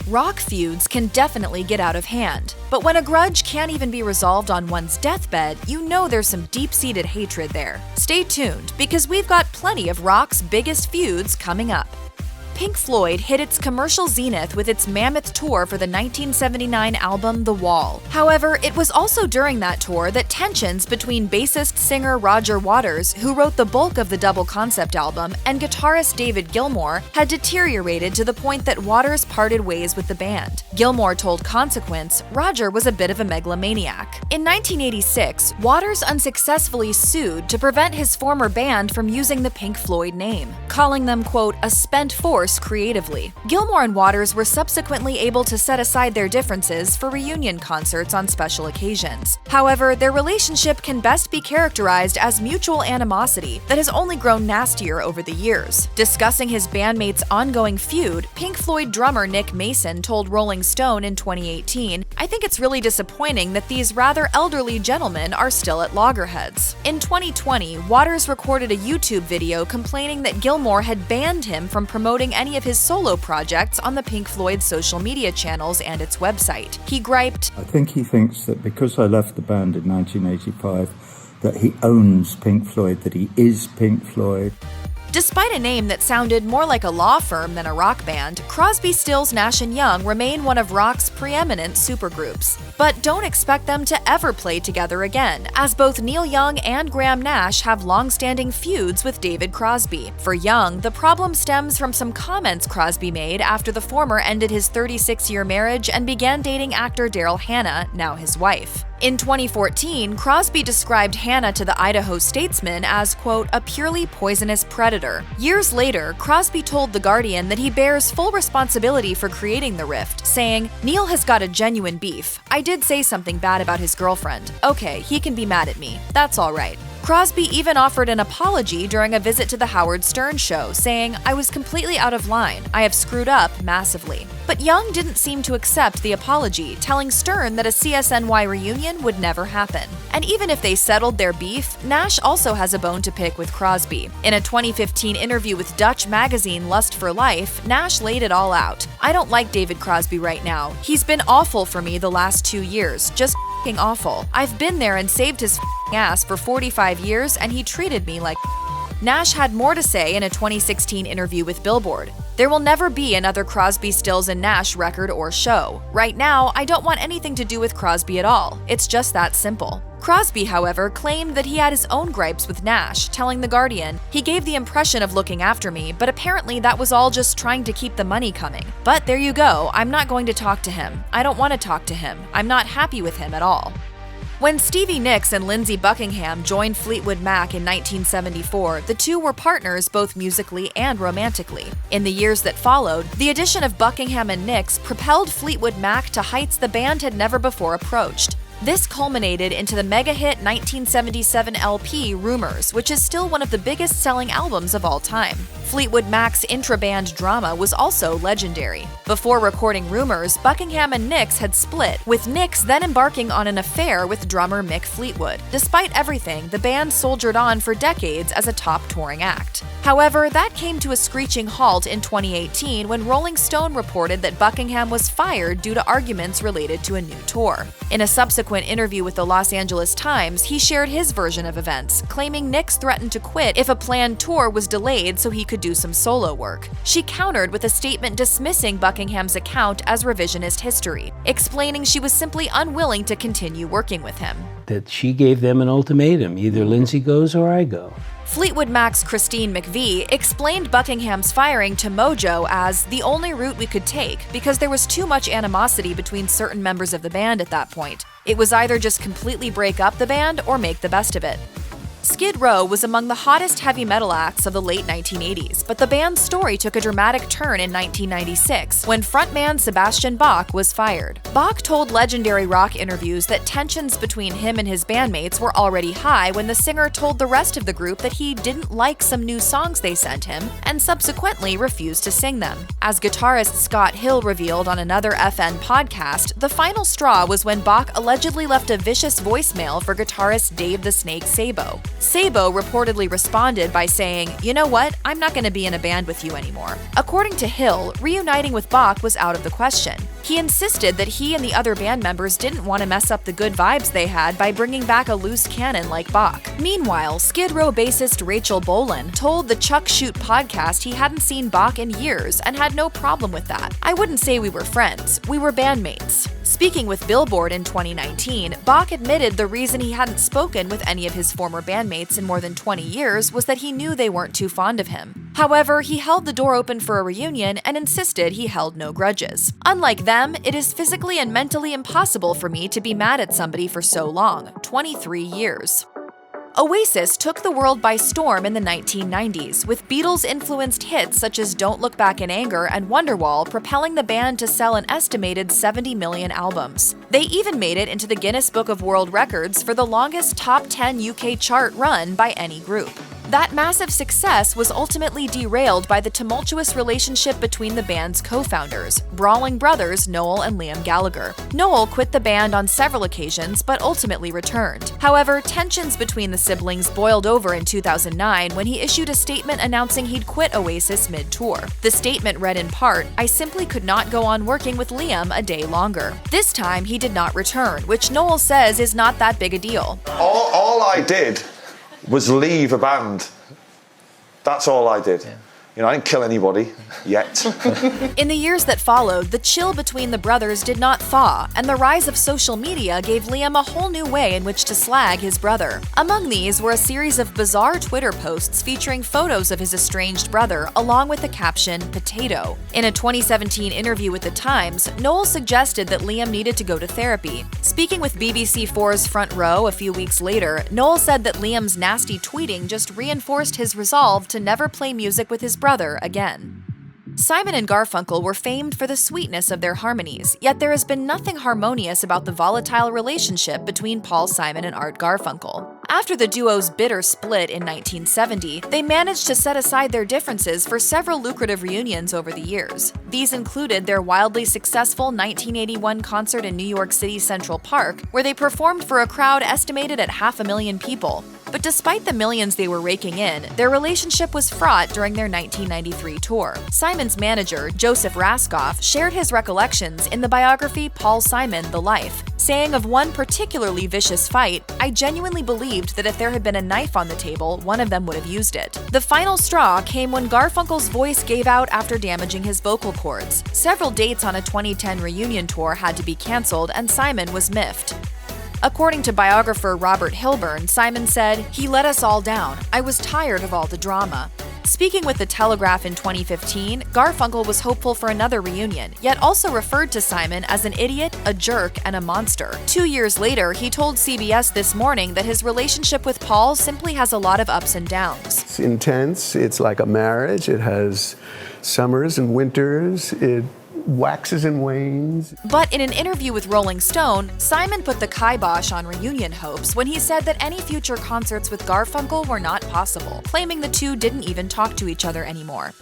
Rock feuds can definitely get out of hand, but when a grudge can't even be resolved on one's deathbed, you know there's some deep-seated hatred there. Stay tuned, because we've got plenty of rock's biggest feuds coming up. Pink Floyd hit its commercial zenith with its mammoth tour for the 1979 album The Wall. However, it was also during that tour that tensions between bassist-singer Roger Waters, who wrote the bulk of the double concept album, and guitarist David Gilmour had deteriorated to the point that Waters parted ways with the band. Gilmour told Consequence Roger was a bit of a megalomaniac. In 1986, Waters unsuccessfully sued to prevent his former band from using the Pink Floyd name, calling them, quote, a spent force creatively. Gilmour and Waters were subsequently able to set aside their differences for reunion concerts on special occasions. However, their relationship can best be characterized as mutual animosity that has only grown nastier over the years. Discussing his bandmates' ongoing feud, Pink Floyd drummer Nick Mason told Rolling Stone in 2018, "I think it's really disappointing that these rather elderly gentlemen are still at loggerheads." In 2020, Waters recorded a YouTube video complaining that Gilmour had banned him from promoting any of his solo projects on the Pink Floyd social media channels and its website. He griped, "I think he thinks that because I left the band in 1985, that he owns Pink Floyd, that he is Pink Floyd." Despite a name that sounded more like a law firm than a rock band, Crosby, Stills, Nash & Young remain one of rock's preeminent supergroups. But don't expect them to ever play together again, as both Neil Young and Graham Nash have long-standing feuds with David Crosby. For Young, the problem stems from some comments Crosby made after the former ended his 36-year marriage and began dating actor Daryl Hannah, now his wife. In 2014, Crosby described Hannah to the Idaho Statesman as, quote, a purely poisonous predator. Years later, Crosby told The Guardian that he bears full responsibility for creating the rift, saying, "Neil has got a genuine beef. I did say something bad about his girlfriend. Okay, he can be mad at me. That's all right." Crosby even offered an apology during a visit to the Howard Stern show, saying, "I was completely out of line. I have screwed up massively." But Young didn't seem to accept the apology, telling Stern that a CSNY reunion would never happen. And even if they settled their beef, Nash also has a bone to pick with Crosby. In a 2015 interview with Dutch magazine Lust for Life, Nash laid it all out. "I don't like David Crosby right now. He's been awful for me the last 2 years. Just f***ing awful. I've been there and saved his f***ing ass for 45 years and he treated me like." Nash had more to say in a 2016 interview with Billboard. "There will never be another Crosby, Stills, and Nash record or show. Right now, I don't want anything to do with Crosby at all. It's just that simple." Crosby, however, claimed that he had his own gripes with Nash, telling The Guardian, "He gave the impression of looking after me, but apparently that was all just trying to keep the money coming. But there you go, I'm not going to talk to him. I don't want to talk to him. I'm not happy with him at all." When Stevie Nicks and Lindsey Buckingham joined Fleetwood Mac in 1974, the two were partners both musically and romantically. In the years that followed, the addition of Buckingham and Nicks propelled Fleetwood Mac to heights the band had never before approached. This culminated into the mega-hit 1977 LP Rumours, which is still one of the biggest-selling albums of all time. Fleetwood Mac's intra-band drama was also legendary. Before recording Rumours, Buckingham and Nicks had split, with Nicks then embarking on an affair with drummer Mick Fleetwood. Despite everything, the band soldiered on for decades as a top touring act. However, that came to a screeching halt in 2018 when Rolling Stone reported that Buckingham was fired due to arguments related to a new tour. In a subsequent interview with the Los Angeles Times, he shared his version of events, claiming Nicks threatened to quit if a planned tour was delayed so he could do some solo work. She countered with a statement dismissing Buckingham's account as revisionist history, explaining she was simply unwilling to continue working with him. That she gave them an ultimatum, either Lindsey goes or I go. Fleetwood Mac's Christine McVie explained Buckingham's firing to Mojo as the only route we could take because there was too much animosity between certain members of the band at that point. It was either just completely break up the band or make the best of it. Skid Row was among the hottest heavy metal acts of the late 1980s, but the band's story took a dramatic turn in 1996 when frontman Sebastian Bach was fired. Bach told legendary rock interviews that tensions between him and his bandmates were already high when the singer told the rest of the group that he didn't like some new songs they sent him and subsequently refused to sing them. As guitarist Scott Hill revealed on another FN podcast, the final straw was when Bach allegedly left a vicious voicemail for guitarist Dave the Snake Sabo. Sabo reportedly responded by saying, "You know what? I'm not going to be in a band with you anymore." According to Hill, reuniting with Bach was out of the question. He insisted that he and the other band members didn't want to mess up the good vibes they had by bringing back a loose cannon like Bach. Meanwhile, Skid Row bassist Rachel Bolan told the Chuck Shoot podcast he hadn't seen Bach in years and had no problem with that. "I wouldn't say we were friends, we were bandmates." Speaking with Billboard in 2019, Bach admitted the reason he hadn't spoken with any of his former bandmates in more than 20 years was that he knew they weren't too fond of him. However, he held the door open for a reunion and insisted he held no grudges. "Unlike them, it is physically and mentally impossible for me to be mad at somebody for so long, 23 years. Oasis took the world by storm in the 1990s, with Beatles-influenced hits such as Don't Look Back in Anger and Wonderwall propelling the band to sell an estimated 70 million albums. They even made it into the Guinness Book of World Records for the longest top 10 UK chart run by any group. That massive success was ultimately derailed by the tumultuous relationship between the band's co-founders, brawling brothers Noel and Liam Gallagher. Noel quit the band on several occasions but ultimately returned. However, tensions between the siblings boiled over in 2009 when he issued a statement announcing he'd quit Oasis mid-tour. The statement read in part, "I simply could not go on working with Liam a day longer." This time, he did not return, which Noel says is not that big a deal. All I did was leave a band. That's all I did. You know, I didn't kill anybody yet. In the years that followed, the chill between the brothers did not thaw, and the rise of social media gave Liam a whole new way in which to slag his brother. Among these were a series of bizarre Twitter posts featuring photos of his estranged brother, along with the caption, "Potato." In a 2017 interview with The Times, Noel suggested that Liam needed to go to therapy. Speaking with BBC4's Front Row a few weeks later, Noel said that Liam's nasty tweeting just reinforced his resolve to never play music with his brother again. Simon and Garfunkel were famed for the sweetness of their harmonies, yet there has been nothing harmonious about the volatile relationship between Paul Simon and Art Garfunkel. After the duo's bitter split in 1970, they managed to set aside their differences for several lucrative reunions over the years. These included their wildly successful 1981 concert in New York City's Central Park, where they performed for a crowd estimated at 500,000 people. But despite the millions they were raking in, their relationship was fraught during their 1993 tour. Simon's manager, Joseph Raskoff, shared his recollections in the biography Paul Simon: The Life, saying of one particularly vicious fight, "I genuinely believed that if there had been a knife on the table, one of them would have used it." The final straw came when Garfunkel's voice gave out after damaging his vocal cords. Several dates on a 2010 reunion tour had to be cancelled, and Simon was miffed. According to biographer Robert Hilburn, Simon said, "He let us all down. I was tired of all the drama." Speaking with The Telegraph in 2015, Garfunkel was hopeful for another reunion, yet also referred to Simon as an idiot, a jerk, and a monster. 2 years later, he told CBS This Morning that his relationship with Paul simply has a lot of ups and downs. It's intense. It's like a marriage. It has summers and winters. It waxes and wanes. But in an interview with Rolling Stone, Simon put the kibosh on reunion hopes when he said that any future concerts with Garfunkel were not possible, claiming the two didn't even talk to each other anymore.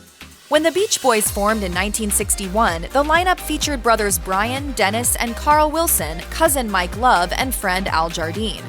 When the Beach Boys formed in 1961, the lineup featured brothers Brian, Dennis, and Carl Wilson, cousin Mike Love, and friend Al Jardine.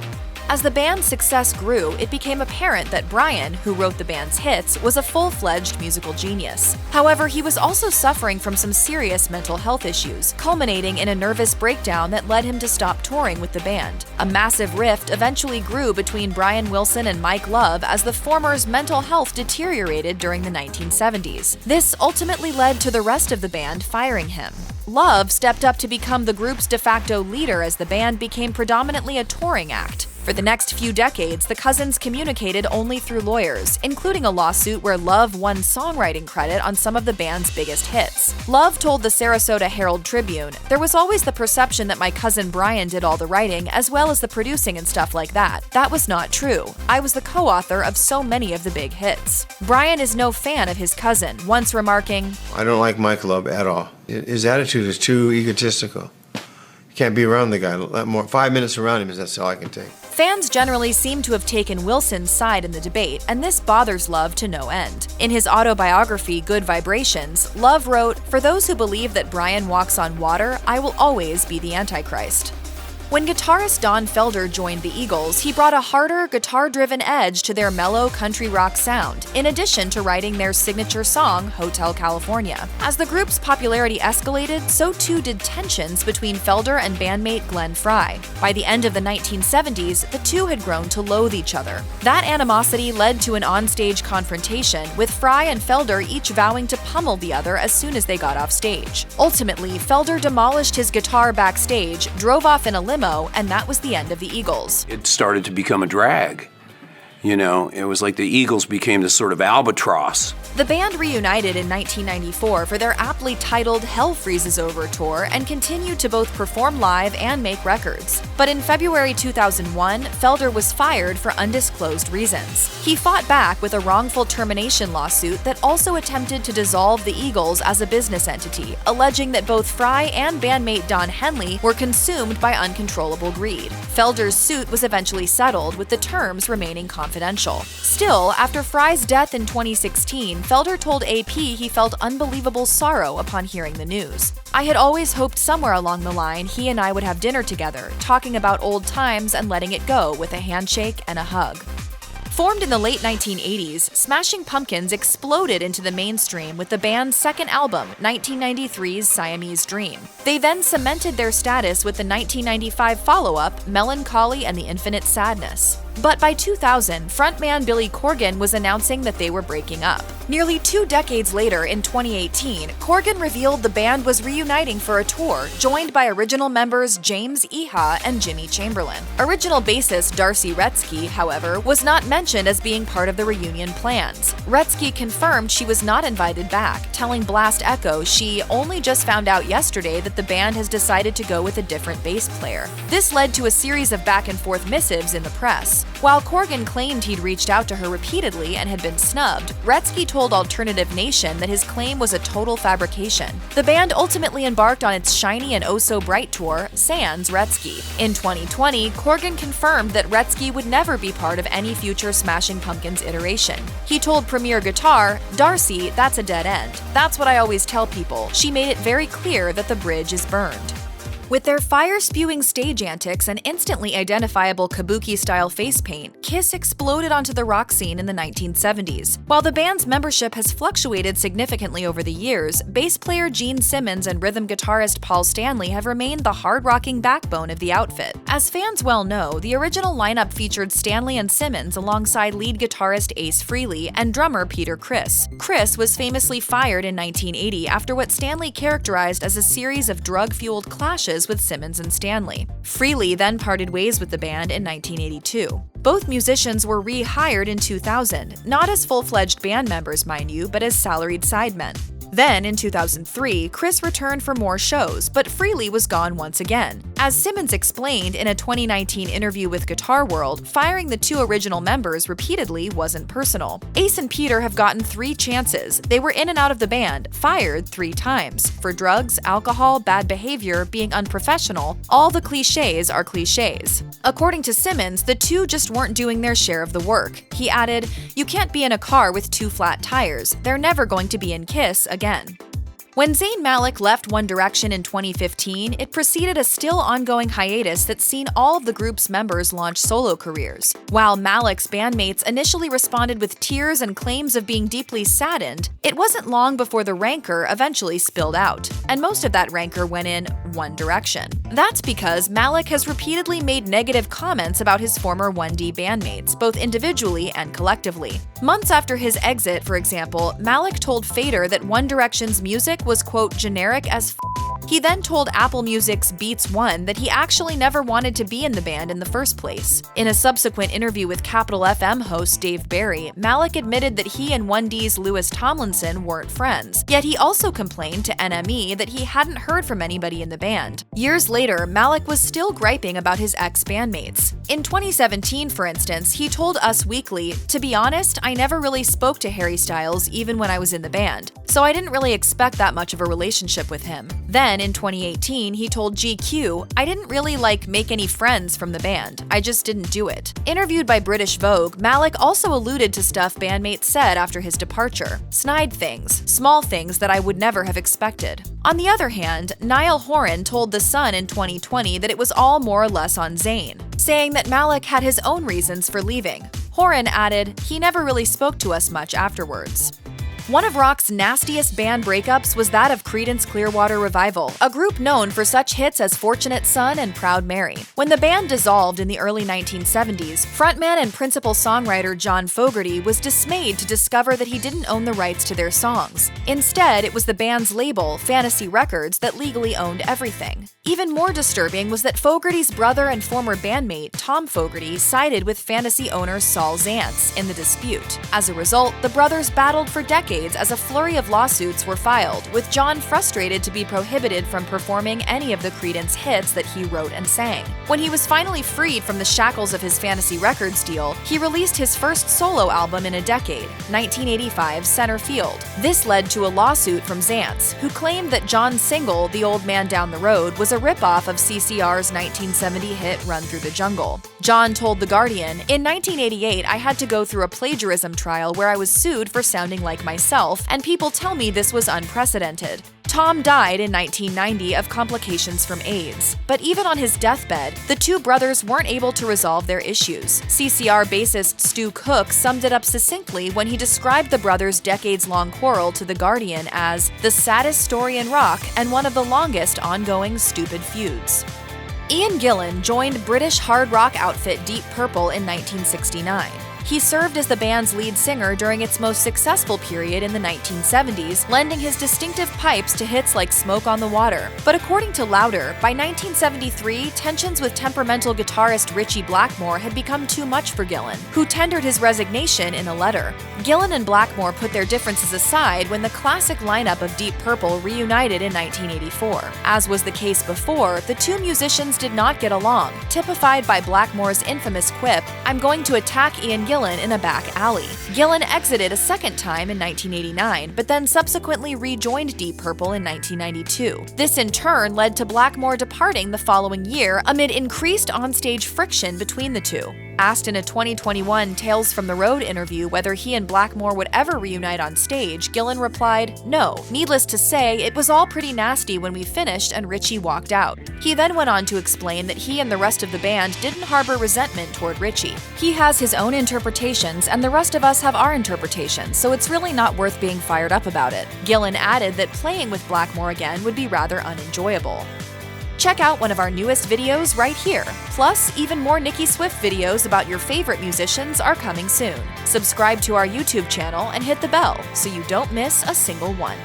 As the band's success grew, it became apparent that Brian, who wrote the band's hits, was a full-fledged musical genius. However, he was also suffering from some serious mental health issues, culminating in a nervous breakdown that led him to stop touring with the band. A massive rift eventually grew between Brian Wilson and Mike Love as the former's mental health deteriorated during the 1970s. This ultimately led to the rest of the band firing him. Love stepped up to become the group's de facto leader as the band became predominantly a touring act. For the next few decades, the cousins communicated only through lawyers, including a lawsuit where Love won songwriting credit on some of the band's biggest hits. Love told the Sarasota Herald Tribune, "There was always the perception that my cousin Brian did all the writing, as well as the producing and stuff like that. That was not true. I was the co-author of so many of the big hits." Brian is no fan of his cousin, once remarking, "I don't like Mike Love at all. His attitude is too egotistical. You can't be around the guy. 5 minutes around him is that's all I can take." Fans generally seem to have taken Wilson's side in the debate, and this bothers Love to no end. In his autobiography, Good Vibrations, Love wrote, "For those who believe that Brian walks on water, I will always be the Antichrist." When guitarist Don Felder joined the Eagles, he brought a harder, guitar-driven edge to their mellow country rock sound, in addition to writing their signature song, Hotel California. As the group's popularity escalated, so too did tensions between Felder and bandmate Glenn Frey. By the end of the 1970s, the two had grown to loathe each other. That animosity led to an onstage confrontation, with Frey and Felder each vowing to pummel the other as soon as they got off stage. Ultimately, Felder demolished his guitar backstage, drove off in a limo, and that was the end of the Eagles. It started to become a drag. You know, it was like the Eagles became this sort of albatross. The band reunited in 1994 for their aptly titled Hell Freezes Over tour and continued to both perform live and make records. But in February 2001, Felder was fired for undisclosed reasons. He fought back with a wrongful termination lawsuit that also attempted to dissolve the Eagles as a business entity, alleging that both Frey and bandmate Don Henley were consumed by uncontrollable greed. Felder's suit was eventually settled, with the terms remaining confidential. Still, after Frey's death in 2016, Felder told AP he felt unbelievable sorrow upon hearing the news. "I had always hoped somewhere along the line he and I would have dinner together, talking about old times and letting it go with a handshake and a hug." Formed in the late 1980s, Smashing Pumpkins exploded into the mainstream with the band's second album, 1993's Siamese Dream. They then cemented their status with the 1995 follow-up, Melancholy and the Infinite Sadness. But by 2000, frontman Billy Corgan was announcing that they were breaking up. Nearly 2 decades later, in 2018, Corgan revealed the band was reuniting for a tour, joined by original members James Iha and Jimmy Chamberlain. Original bassist Darcy Retzky, however, was not mentioned as being part of the reunion plans. Retzky confirmed she was not invited back, telling Blast Echo she only just found out yesterday that the band has decided to go with a different bass player. This led to a series of back-and-forth missives in the press. While Corgan claimed he'd reached out to her repeatedly and had been snubbed, Retzky told Alternative Nation that his claim was a total fabrication. The band ultimately embarked on its shiny and oh-so-bright tour, Sans Retzky. In 2020, Corgan confirmed that Retzky would never be part of any future Smashing Pumpkins iteration. He told Premier Guitar, "Darcy, that's a dead end. That's what I always tell people. She made it very clear that the bridge is burned." With their fire-spewing stage antics and instantly identifiable kabuki-style face paint, Kiss exploded onto the rock scene in the 1970s. While the band's membership has fluctuated significantly over the years, bass player Gene Simmons and rhythm guitarist Paul Stanley have remained the hard-rocking backbone of the outfit. As fans well know, the original lineup featured Stanley and Simmons alongside lead guitarist Ace Frehley and drummer Peter Criss. Criss was famously fired in 1980 after what Stanley characterized as a series of drug-fueled clashes with Simmons and Stanley. Frehley then parted ways with the band in 1982. Both musicians were rehired in 2000, not as full-fledged band members, mind you, but as salaried sidemen. Then, in 2003, Criss returned for more shows, but Frehley was gone once again. As Simmons explained in a 2019 interview with Guitar World, firing the two original members repeatedly wasn't personal. Ace and Peter have gotten 3 chances. They were in and out of the band, fired 3 times. For drugs, alcohol, bad behavior, being unprofessional, all the cliches are cliches. According to Simmons, the two just weren't doing their share of the work. He added, "You can't be in a car with 2 flat tires. They're never going to be in Kiss again." When Zayn Malik left One Direction in 2015, it preceded a still ongoing hiatus that's seen all of the group's members launch solo careers. While Malik's bandmates initially responded with tears and claims of being deeply saddened, it wasn't long before the rancor eventually spilled out, and most of that rancor went in One Direction. That's because Malik has repeatedly made negative comments about his former 1D bandmates, both individually and collectively. Months after his exit, for example, Malik told Fader that One Direction's music was, quote, generic as He then told Apple Music's Beats One that he actually never wanted to be in the band in the first place. In a subsequent interview with Capital FM host Dave Barry, Malik admitted that he and 1D's Louis Tomlinson weren't friends, yet he also complained to NME that he hadn't heard from anybody in the band. Years later, Malik was still griping about his ex-bandmates. In 2017, for instance, he told Us Weekly, "To be honest, I never really spoke to Harry Styles even when I was in the band, so I didn't really expect that much of a relationship with him." Then, in 2018, he told GQ, "I didn't really make any friends from the band. I just didn't do it." Interviewed by British Vogue, Malik also alluded to stuff bandmates said after his departure. Snide things, small things that I would never have expected. On the other hand, Niall Horan told The Sun in 2020 that it was all more or less on Zayn, saying that Malik had his own reasons for leaving. Horan added, "He never really spoke to us much afterwards." One of rock's nastiest band breakups was that of Creedence Clearwater Revival, a group known for such hits as Fortunate Son and Proud Mary. When the band dissolved in the early 1970s, frontman and principal songwriter Tom Fogerty was dismayed to discover that he didn't own the rights to their songs. Instead, it was the band's label, Fantasy Records, that legally owned everything. Even more disturbing was that Fogerty's brother and former bandmate, Tom Fogerty, sided with Fantasy owner Saul Zaentz in the dispute. As a result, the brothers battled for decades as a flurry of lawsuits were filed, with John frustrated to be prohibited from performing any of the Creedence hits that he wrote and sang. When he was finally freed from the shackles of his Fantasy Records deal, he released his first solo album in a decade, 1985's Center Field. This led to a lawsuit from Zaentz, who claimed that John's single, The Old Man Down the Road, was a ripoff of CCR's 1970 hit Run Through the Jungle. John told The Guardian, "In 1988, I had to go through a plagiarism trial where I was sued for sounding like myself, and people tell me this was unprecedented." Tom died in 1990 of complications from AIDS. But even on his deathbed, the two brothers weren't able to resolve their issues. CCR bassist Stu Cook summed it up succinctly when he described the brothers' decades-long quarrel to The Guardian as the saddest story in rock and one of the longest ongoing stupid feuds. Ian Gillan joined British hard rock outfit Deep Purple in 1969. He served as the band's lead singer during its most successful period in the 1970s, lending his distinctive pipes to hits like Smoke on the Water. But according to Louder, by 1973, tensions with temperamental guitarist Ritchie Blackmore had become too much for Gillan, who tendered his resignation in a letter. Gillan and Blackmore put their differences aside when the classic lineup of Deep Purple reunited in 1984. As was the case before, the two musicians did not get along, typified by Blackmore's infamous quip, "I'm going to attack Ian Gillan in a back alley." Gillan exited a second time in 1989, but then subsequently rejoined Deep Purple in 1992. This in turn led to Blackmore departing the following year amid increased onstage friction between the two. Asked in a 2021 Tales from the Road interview whether he and Blackmore would ever reunite on stage, Gillan replied, "No. Needless to say, it was all pretty nasty when we finished and Ritchie walked out." He then went on to explain that he and the rest of the band didn't harbor resentment toward Ritchie. "He has his own interpretations and the rest of us have our interpretations, so it's really not worth being fired up about it." Gillan added that playing with Blackmore again would be rather unenjoyable. Check out one of our newest videos right here. Plus, even more Nicki Swift videos about your favorite musicians are coming soon. Subscribe to our YouTube channel and hit the bell so you don't miss a single one.